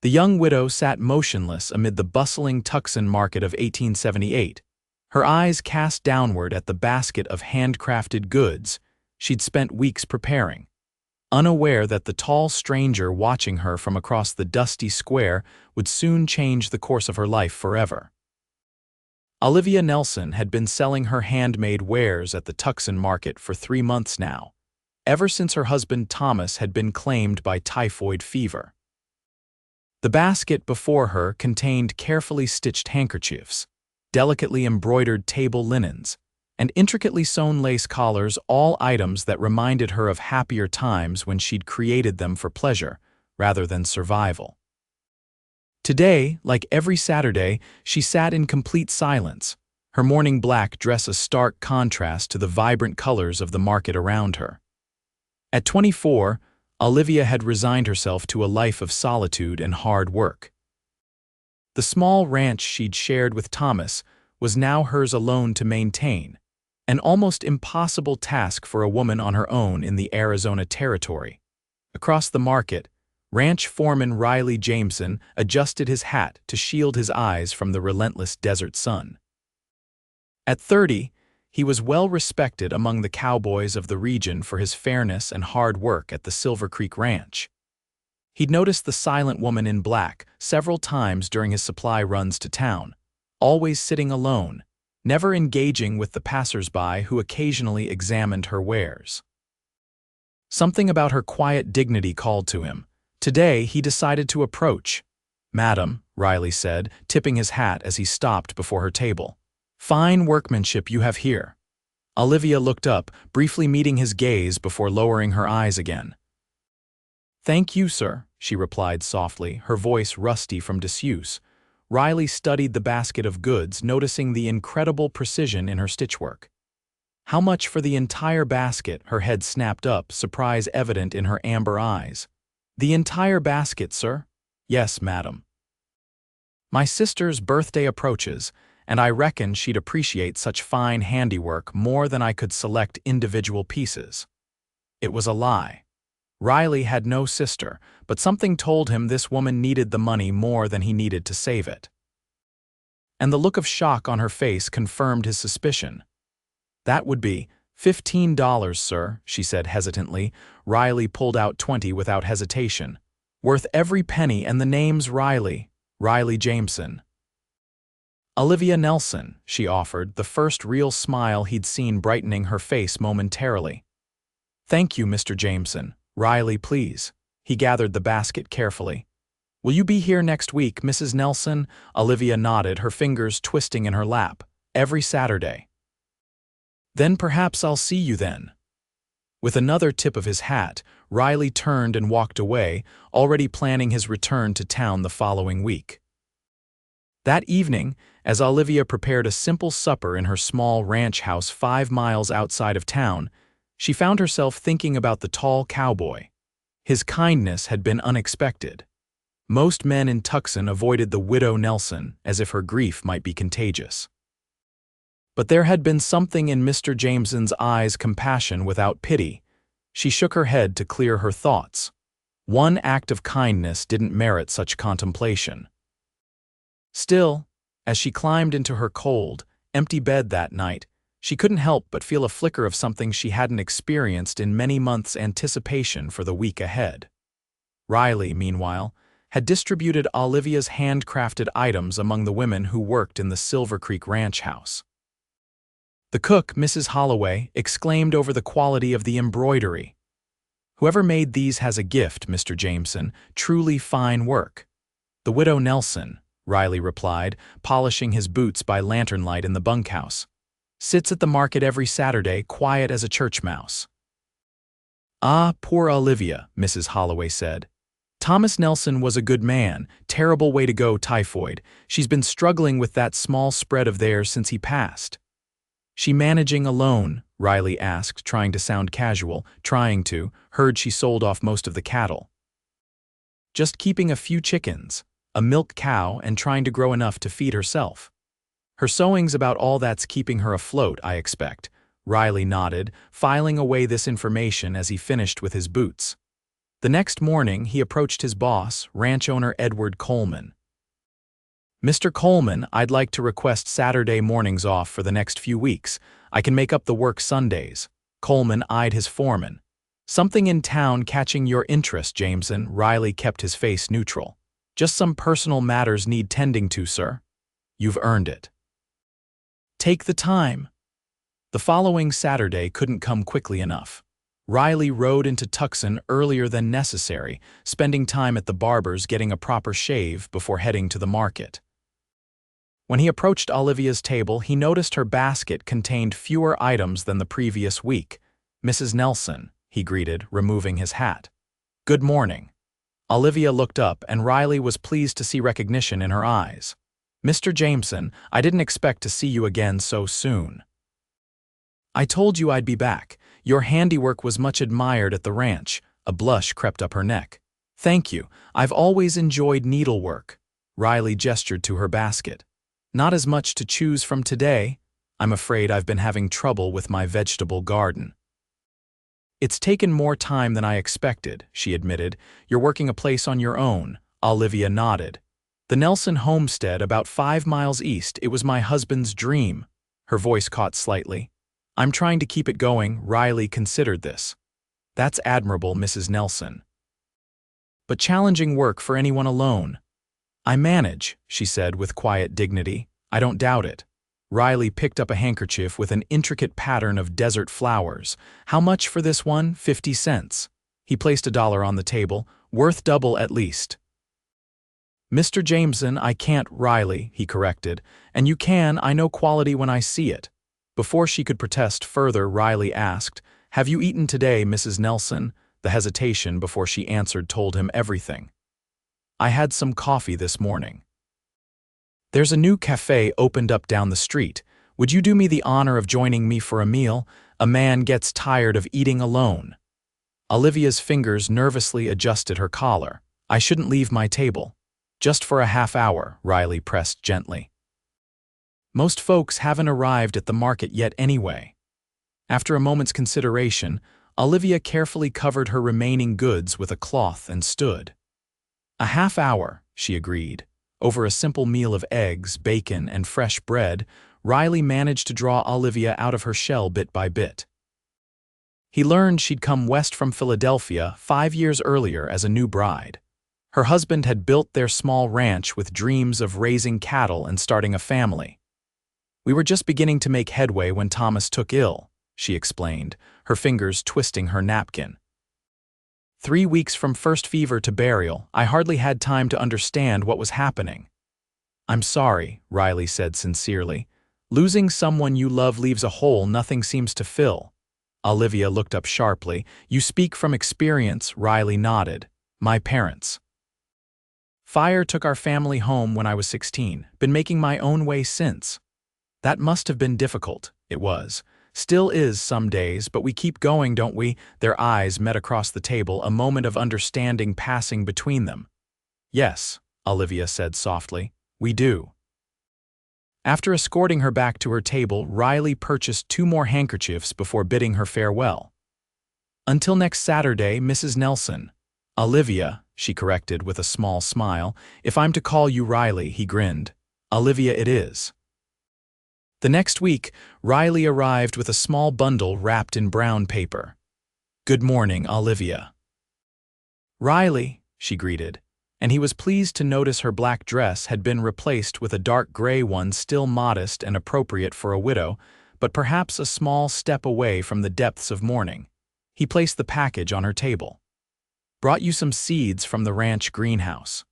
The young widow sat motionless amid the bustling Tucson market of 1878, her eyes cast downward at the basket of handcrafted goods she'd spent weeks preparing, unaware that the tall stranger watching her from across the dusty square would soon change the course of her life forever. Olivia Nelson had been selling her handmade wares at the Tucson market for 3 months now, ever since her husband Thomas had been claimed by typhoid fever. The basket before her contained carefully stitched handkerchiefs, delicately embroidered table linens, and intricately sewn lace collars, all items that reminded her of happier times when she'd created them for pleasure rather than survival. Today, like every Saturday, she sat in complete silence, her morning black dress a stark contrast to the vibrant colors of the market around her. At 24, Olivia had resigned herself to a life of solitude and hard work. The small ranch she'd shared with Thomas was now hers alone to maintain, an almost impossible task for a woman on her own in the Arizona territory. Across the market, ranch foreman Riley Jameson adjusted his hat to shield his eyes from the relentless desert sun. At 30, he was well respected among the cowboys of the region for his fairness and hard work at the Silver Creek Ranch. He'd noticed the silent woman in black several times during his supply runs to town, always sitting alone, never engaging with the passers-by who occasionally examined her wares. Something about her quiet dignity called to him. Today, he decided to approach. "Madam," Riley said, tipping his hat as he stopped before her table. "Fine workmanship you have here." Olivia looked up, briefly meeting his gaze before lowering her eyes again. "Thank you, sir," she replied softly, her voice rusty from disuse. Riley studied the basket of goods, noticing the incredible precision in her stitchwork. "How much for the entire basket?" Her head snapped up, surprise evident in her amber eyes. "The entire basket, sir?" "Yes, madam." "My sister's birthday approaches, and I reckon she'd appreciate such fine handiwork more than I could select individual pieces." It was a lie. Riley had no sister, but something told him this woman needed the money more than he needed to save it. And the look of shock on her face confirmed his suspicion. "That would be $15, sir," she said hesitantly. Riley pulled out 20 without hesitation. "Worth every penny, and the name's Riley Jameson." "Olivia Nelson," she offered, the first real smile he'd seen brightening her face momentarily. "Thank you, Mr. Jameson. Riley, please." He gathered the basket carefully. "Will you be here next week, Mrs. Nelson?" Olivia nodded, her fingers twisting in her lap. "Every Saturday." "Then perhaps I'll see you then." With another tip of his hat, Riley turned and walked away, already planning his return to town the following week. That evening, as Olivia prepared a simple supper in her small ranch house 5 miles outside of town, she found herself thinking about the tall cowboy. His kindness had been unexpected. Most men in Tucson avoided the widow Nelson as if her grief might be contagious. But there had been something in Mr. Jameson's eyes, compassion without pity. She shook her head to clear her thoughts. One act of kindness didn't merit such contemplation. Still, as she climbed into her cold, empty bed that night, she couldn't help but feel a flicker of something she hadn't experienced in many months' anticipation for the week ahead. Riley, meanwhile, had distributed Olivia's handcrafted items among the women who worked in the Silver Creek Ranch house. The cook, Mrs. Holloway, exclaimed over the quality of the embroidery. "Whoever made these has a gift, Mr. Jameson, truly fine work." "The widow Nelson," Riley replied, polishing his boots by lantern light in the bunkhouse. "Sits at the market every Saturday, quiet as a church mouse." "Ah, poor Olivia," Mrs. Holloway said. "Thomas Nelson was a good man, terrible way to go, typhoid. She's been struggling with that small spread of theirs since he passed." "She managing alone?" Riley asked, trying to sound casual. Heard she sold off most of the cattle. "Just keeping a few chickens, a milk cow, and trying to grow enough to feed herself. Her sewing's about all that's keeping her afloat, I expect." Riley nodded, filing away this information as he finished with his boots. The next morning, he approached his boss, ranch owner Edward Coleman. "Mr. Coleman, I'd like to request Saturday mornings off for the next few weeks. I can make up the work Sundays." Coleman eyed his foreman. "Something in town catching your interest, Jameson." Riley kept his face neutral. "Just some personal matters need tending to, sir." "You've earned it." "Take the time." The following Saturday couldn't come quickly enough. Riley rode into Tucson earlier than necessary, spending time at the barber's getting a proper shave before heading to the market. When he approached Olivia's table, he noticed her basket contained fewer items than the previous week. "Mrs. Nelson," he greeted, removing his hat. "Good morning." Olivia looked up, and Riley was pleased to see recognition in her eyes. "Mr. Jameson, I didn't expect to see you again so soon." "I told you I'd be back. Your handiwork was much admired at the ranch." A blush crept up her neck. "Thank you. I've always enjoyed needlework." Riley gestured to her basket. "Not as much to choose from today. I'm afraid I've been having trouble with my vegetable garden." "It's taken more time than I expected," she admitted. "You're working a place on your own." Olivia nodded. "The Nelson homestead, about 5 miles east. It was my husband's dream." Her voice caught slightly. "I'm trying to keep it going." Riley considered this. "That's admirable, Mrs. Nelson. But challenging work for anyone alone." "I manage," she said with quiet dignity. "I don't doubt it." Riley picked up a handkerchief with an intricate pattern of desert flowers. "How much for this one?" 50 cents. He placed $1 on the table. "Worth double at least." "Mr. Jameson, I can't." "Riley," he corrected. "And you can. I know quality when I see it." Before she could protest further, Riley asked, "Have you eaten today, Mrs. Nelson?" The hesitation before she answered told him everything. "I had some coffee this morning." "There's a new cafe opened up down the street. Would you do me the honor of joining me for a meal? A man gets tired of eating alone." Olivia's fingers nervously adjusted her collar. "I shouldn't leave my table." "Just for a half hour," Riley pressed gently. "Most folks haven't arrived at the market yet anyway." After a moment's consideration, Olivia carefully covered her remaining goods with a cloth and stood. "A half hour," she agreed. Over a simple meal of eggs, bacon, and fresh bread, Riley managed to draw Olivia out of her shell bit by bit. He learned she'd come west from Philadelphia 5 years earlier as a new bride. Her husband had built their small ranch with dreams of raising cattle and starting a family. "We were just beginning to make headway when Thomas took ill," she explained, her fingers twisting her napkin. 3 weeks from first fever to burial, I hardly had time to understand what was happening." "I'm sorry," Riley said sincerely. "Losing someone you love leaves a hole nothing seems to fill." Olivia looked up sharply. "You speak from experience." Riley nodded. "My parents. Fire took our family home when I was 16. Been making my own way since." "That must have been difficult." It was. "Still is some days, but we keep going, don't we?" Their eyes met across the table, a moment of understanding passing between them. "Yes," Olivia said softly, "we do." After escorting her back to her table, Riley purchased 2 more handkerchiefs before bidding her farewell. "Until next Saturday, Mrs. Nelson." "Olivia," she corrected with a small smile. "If I'm to call you Riley," he grinned. "Olivia it is." The next week, Riley arrived with a small bundle wrapped in brown paper. "Good morning, Olivia." "Riley," she greeted, and he was pleased to notice her black dress had been replaced with a dark gray one, still modest and appropriate for a widow, but perhaps a small step away from the depths of mourning. He placed the package on her table. "Brought you some seeds from the ranch greenhouse.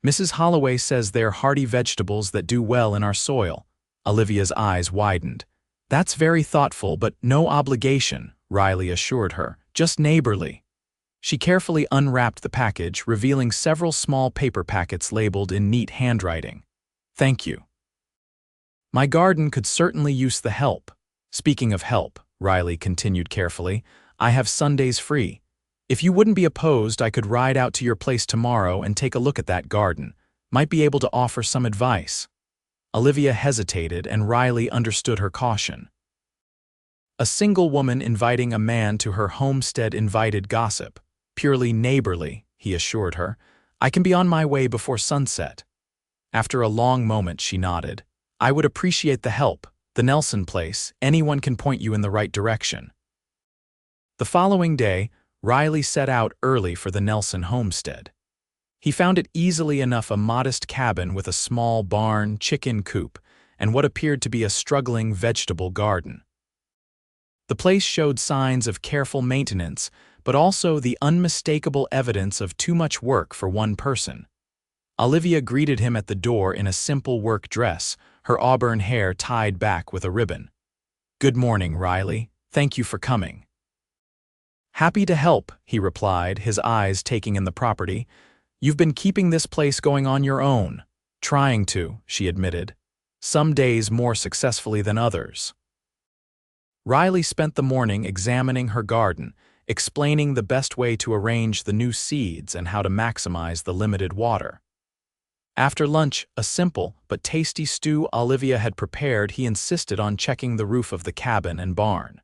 Mrs. Holloway says they're hardy vegetables that do well in our soil." Olivia's eyes widened. "That's very thoughtful, but no obligation," Riley assured her. "Just neighborly." She carefully unwrapped the package, revealing several small paper packets labeled in neat handwriting. "Thank you. My garden could certainly use the help." "Speaking of help," Riley continued carefully, "I have Sundays free. If you wouldn't be opposed, I could ride out to your place tomorrow and take a look at that garden. Might be able to offer some advice." Olivia hesitated, and Riley understood her caution. A single woman inviting a man to her homestead invited gossip. purely neighborly, he assured her. I can be on my way before sunset. After a long moment, she nodded. I would appreciate the help. The Nelson place, anyone can point you in the right direction. The following day, Riley set out early for the Nelson homestead. He found it easily enough a modest cabin with a small barn, chicken coop, and what appeared to be a struggling vegetable garden. The place showed signs of careful maintenance, but also the unmistakable evidence of too much work for one person. Olivia greeted him at the door in a simple work dress, her auburn hair tied back with a ribbon. "Good morning, Riley. Thank you for coming." "Happy to help," he replied, his eyes taking in the property. "You've been keeping this place going on your own." "Trying to," she admitted. "Some days more successfully than others." Riley spent the morning examining her garden, explaining the best way to arrange the new seeds and how to maximize the limited water. After lunch, a simple but tasty stew Olivia had prepared, he insisted on checking the roof of the cabin and barn.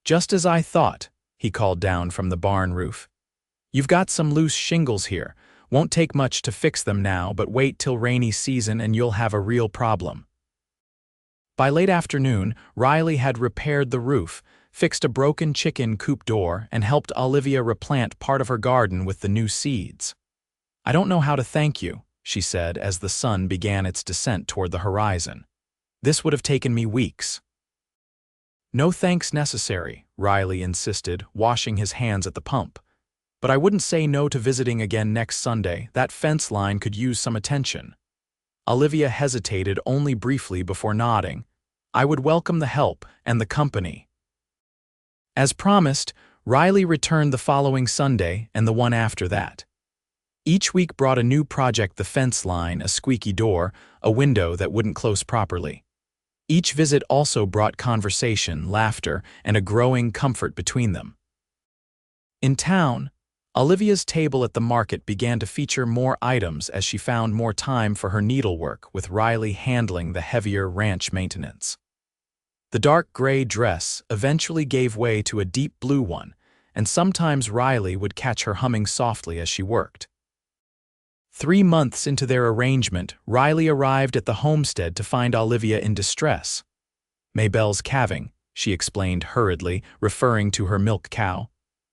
"Just as I thought," he called down from the barn roof. "You've got some loose shingles here. Won't take much to fix them now, but wait till rainy season and you'll have a real problem." By late afternoon, Riley had repaired the roof, fixed a broken chicken coop door, and helped Olivia replant part of her garden with the new seeds. "I don't know how to thank you," she said as the sun began its descent toward the horizon. "This would have taken me weeks." "No thanks necessary," Riley insisted, washing his hands at the pump. "But I wouldn't say no to visiting again next Sunday. That fence line could use some attention." Olivia hesitated only briefly before nodding. "I would welcome the help and the company." As promised, Riley returned the following Sunday and the one after that. Each week brought a new project: the fence line, a squeaky door, a window that wouldn't close properly. Each visit also brought conversation, laughter, and a growing comfort between them. In town, Olivia's table at the market began to feature more items as she found more time for her needlework, with Riley handling the heavier ranch maintenance. The dark gray dress eventually gave way to a deep blue one, and sometimes Riley would catch her humming softly as she worked. 3 months into their arrangement, Riley arrived at the homestead to find Olivia in distress. "Maybelle's calving," she explained hurriedly, referring to her milk cow.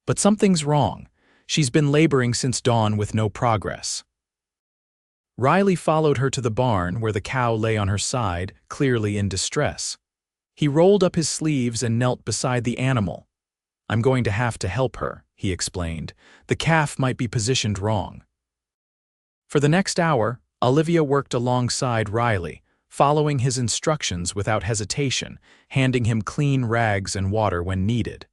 "But something's wrong. She's been laboring since dawn with no progress." Riley followed her to the barn where the cow lay on her side, clearly in distress. He rolled up his sleeves and knelt beside the animal. "I'm going to have to help her," he explained. "The calf might be positioned wrong." For the next hour, Olivia worked alongside Riley, following his instructions without hesitation, handing him clean rags and water when needed.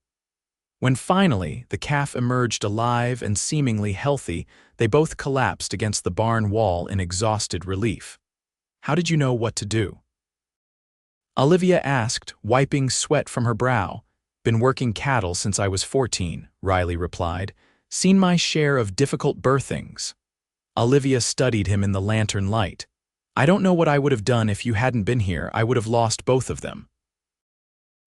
When finally the calf emerged alive and seemingly healthy, they both collapsed against the barn wall in exhausted relief. "How did you know what to do?" Olivia asked, wiping sweat from her brow. "Been working cattle since I was 14, Riley replied. "Seen my share of difficult birthings." Olivia studied him in the lantern light. "I don't know what I would have done if you hadn't been here. I would have lost both of them."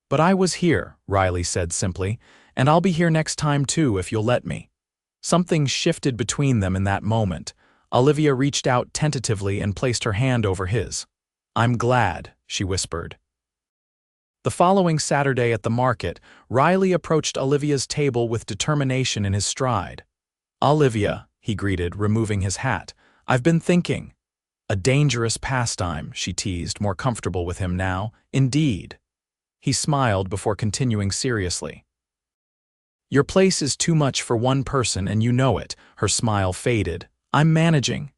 "But I was here," Riley said simply, "and I'll be here next time too if you'll let me." Something shifted between them in that moment. Olivia reached out tentatively and placed her hand over his. "I'm glad," she whispered. The following Saturday at the market, Riley approached Olivia's table with determination in his stride. "Olivia," he greeted, removing his hat, "I've been thinking." "A dangerous pastime," she teased, more comfortable with him now. "Indeed." He smiled before continuing seriously. "Your place is too much for one person and you know it." Her smile faded. "I'm managing."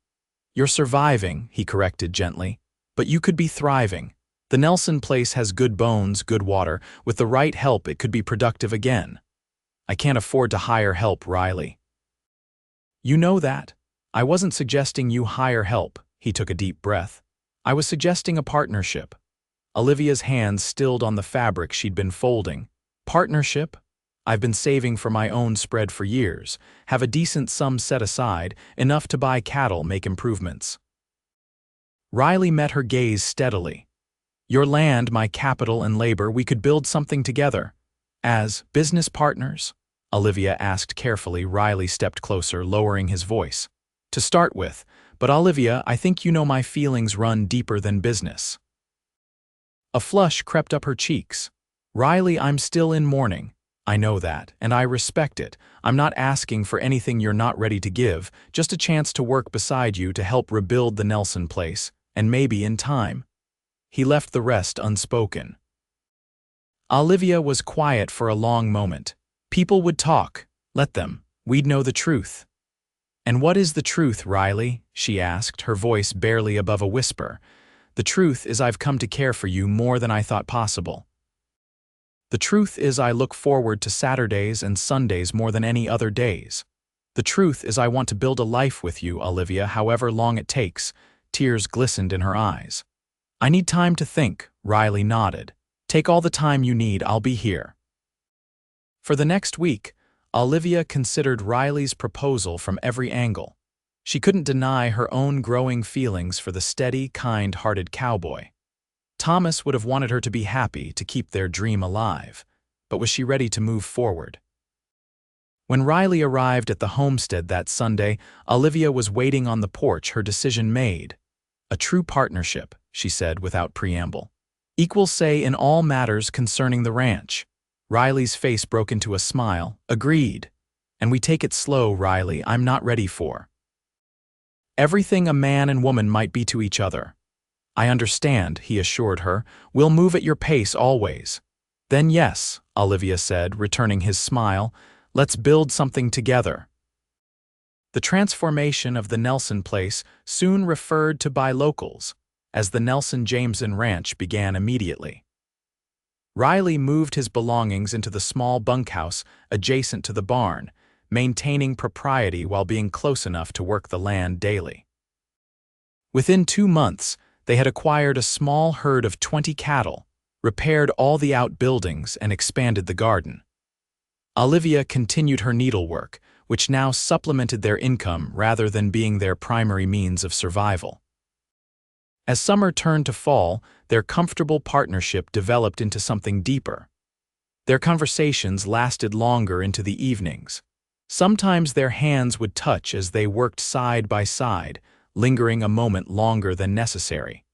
"You're surviving," he corrected gently. "But you could be thriving. The Nelson place has good bones, good water. With the right help, it could be productive again." "I can't afford to hire help, Riley." "You know that. I wasn't suggesting you hire help." He took a deep breath. "I was suggesting a partnership." Olivia's hands stilled on the fabric she'd been folding. "Partnership? I've been saving for my own spread for years. Have a decent sum set aside, enough to buy cattle, make improvements." Riley met her gaze steadily. "Your land, my capital and labor, we could build something together. As business partners?" Olivia asked carefully. Riley stepped closer, lowering his voice. To start with, but Olivia, I think you know my feelings run deeper than business. A flush crept up her cheeks. Riley, I'm still in mourning. I know that, and I respect it. I'm not asking for anything you're not ready to give, just a chance to work beside you to help rebuild the Nelson place, and maybe in time. He left the rest unspoken. Olivia was quiet for a long moment. People would talk. Let them. We'd know the truth. And what is the truth, Riley? She asked, her voice barely above a whisper. The truth is I've come to care for you more than I thought possible. The truth is I look forward to Saturdays and Sundays more than any other days. The truth is I want to build a life with you, Olivia, however long it takes. Tears glistened in her eyes. I need time to think, Riley nodded. Take all the time you need, I'll be here. For the next week, Olivia considered Riley's proposal from every angle. She couldn't deny her own growing feelings for the steady, kind-hearted cowboy. Thomas would have wanted her to be happy, to keep their dream alive, but was she ready to move forward? When Riley arrived at the homestead that Sunday, Olivia was waiting on the porch, her decision made. A true partnership, she said without preamble. Equal say in all matters concerning the ranch. Riley's face broke into a smile. Agreed. And we take it slow, Riley, I'm not ready for everything a man and woman might be to each other. I understand, he assured her. We'll move at your pace always. Then yes, Olivia said, returning his smile. Let's build something together. The transformation of the Nelson place soon referred to by locals, as the Riley Jameson Ranch began immediately. Riley moved his belongings into the small bunkhouse adjacent to the barn, maintaining propriety while being close enough to work the land daily. Within 2 months, they had acquired a small herd of 20 cattle, repaired all the outbuildings, and expanded the garden. Olivia continued her needlework, which now supplemented their income rather than being their primary means of survival. As summer turned to fall, their comfortable partnership developed into something deeper. Their conversations lasted longer into the evenings. Sometimes their hands would touch as they worked side by side, lingering a moment longer than necessary.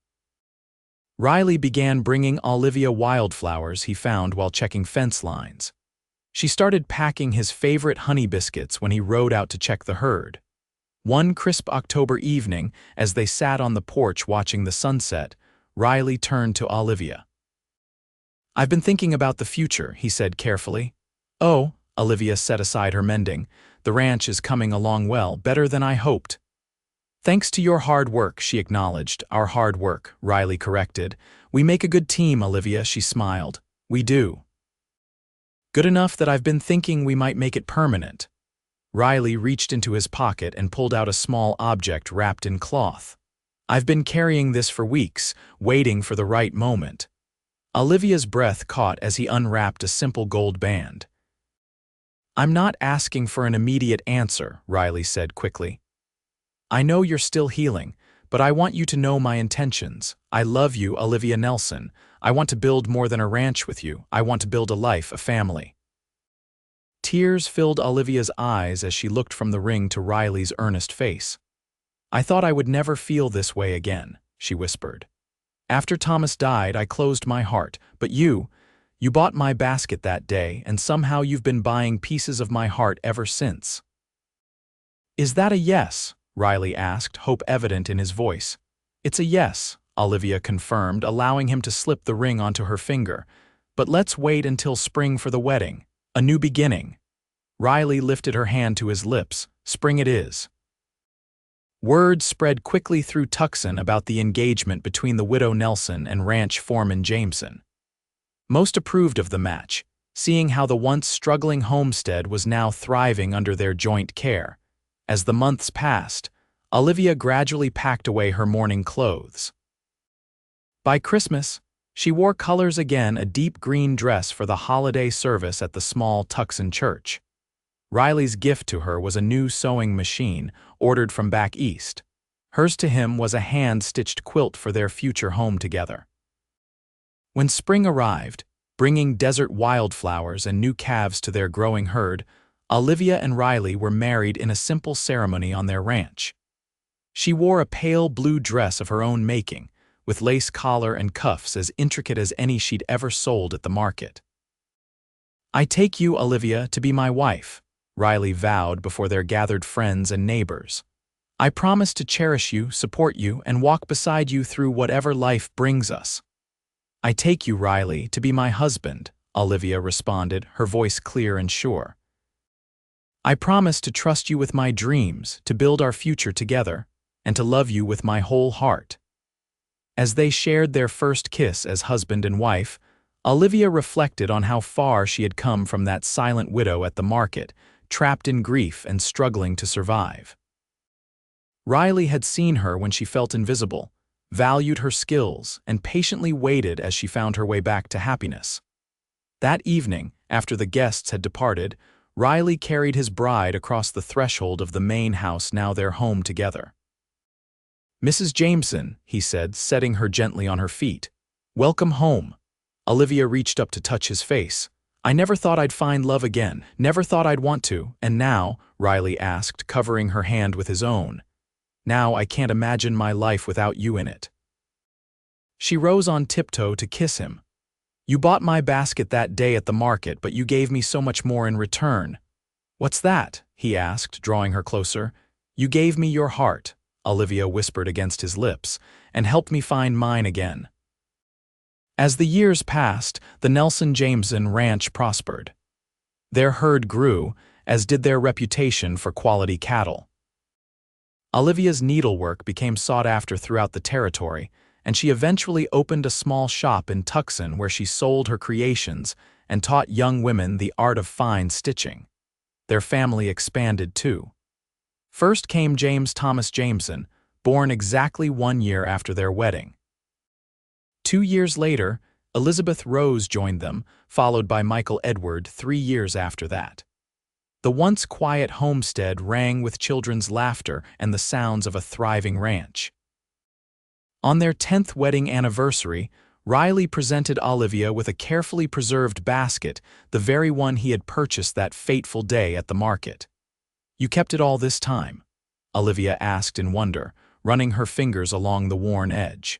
Riley began bringing Olivia wildflowers he found while checking fence lines. She started packing his favorite honey biscuits when he rode out to check the herd. One crisp October evening, as they sat on the porch watching the sunset, Riley turned to Olivia. I've been thinking about the future, he said carefully. Oh, Olivia set aside her mending. The ranch is coming along well, better than I hoped. Thanks to your hard work, she acknowledged. Our hard work, Riley corrected. We make a good team, Olivia, she smiled. We do. Good enough that I've been thinking we might make it permanent. Riley reached into his pocket and pulled out a small object wrapped in cloth. I've been carrying this for weeks, waiting for the right moment. Olivia's breath caught as he unwrapped a simple gold band. I'm not asking for an immediate answer, Riley said quickly. I know you're still healing, but I want you to know my intentions. I love you, Olivia Nelson. I want to build more than a ranch with you. I want to build a life, a family. Tears filled Olivia's eyes as she looked from the ring to Riley's earnest face. I thought I would never feel this way again, she whispered. After Thomas died, I closed my heart, but you bought my basket that day, and somehow you've been buying pieces of my heart ever since. Is that a yes? Riley asked, hope evident in his voice. It's a yes, Olivia confirmed, allowing him to slip the ring onto her finger. But let's wait until spring for the wedding. A new beginning. Riley lifted her hand to his lips. Spring it is. Word spread quickly through Tucson about the engagement between the widow Nelson and ranch foreman Jameson. Most approved of the match, seeing how the once struggling homestead was now thriving under their joint care. As the months passed, Olivia gradually packed away her mourning clothes. By Christmas, she wore colors again, a deep green dress for the holiday service at the small Tucson church. Riley's gift to her was a new sewing machine ordered from back east. Hers to him was a hand-stitched quilt for their future home together. When spring arrived, bringing desert wildflowers and new calves to their growing herd, Olivia and Riley were married in a simple ceremony on their ranch. She wore a pale blue dress of her own making, with lace collar and cuffs as intricate as any she'd ever sold at the market. "I take you, Olivia, to be my wife," Riley vowed before their gathered friends and neighbors. "I promise to cherish you, support you, and walk beside you through whatever life brings us." "I take you, Riley, to be my husband," Olivia responded, her voice clear and sure. "I promise to trust you with my dreams, to build our future together, and to love you with my whole heart." As they shared their first kiss as husband and wife, Olivia reflected on how far she had come from that silent widow at the market, trapped in grief and struggling to survive. Riley had seen her when she felt invisible, valued her skills, and patiently waited as she found her way back to happiness. That evening, after the guests had departed, Riley carried his bride across the threshold of the main house, now their home together. "Mrs. Jameson," he said, setting her gently on her feet. "Welcome home." Olivia reached up to touch his face. "I never thought I'd find love again, never thought I'd want to, and now," Riley asked, covering her hand with his own, "now I can't imagine my life without you in it." She rose on tiptoe to kiss him. "You bought my basket that day at the market, but you gave me so much more in return." "What's that?" he asked, drawing her closer. "You gave me your heart," Olivia whispered against his lips, "and helped me find mine again." As the years passed, the Nelson-Jameson ranch prospered. Their herd grew, as did their reputation for quality cattle. Olivia's needlework became sought after throughout the territory, and she eventually opened a small shop in Tucson where she sold her creations and taught young women the art of fine stitching. Their family expanded too. First came James Thomas Jameson, born exactly 1 year after their wedding. 2 years later, Elizabeth Rose joined them, followed by Michael Edward 3 years after that. The once quiet homestead rang with children's laughter and the sounds of a thriving ranch. On their 10th wedding anniversary, Riley presented Olivia with a carefully preserved basket, the very one he had purchased that fateful day at the market. "You kept it all this time?" Olivia asked in wonder, running her fingers along the worn edge.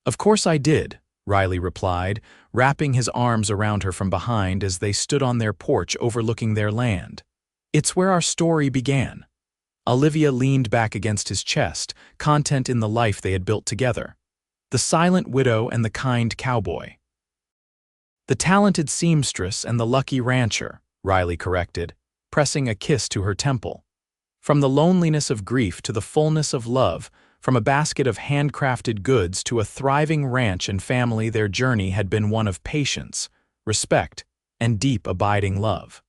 "Of course I did," Riley replied, wrapping his arms around her from behind as they stood on their porch overlooking their land. "It's where our story began." Olivia leaned back against his chest, content in the life they had built together. The silent widow and the kind cowboy. "The talented seamstress and the lucky rancher," Riley corrected, pressing a kiss to her temple. From the loneliness of grief to the fullness of love, from a basket of handcrafted goods to a thriving ranch and family, their journey had been one of patience, respect, and deep abiding love.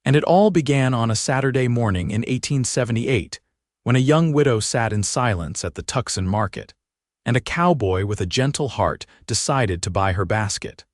And it all began on a Saturday morning in 1878, when a young widow sat in silence at the Tucson market, and a cowboy with a gentle heart decided to buy her basket.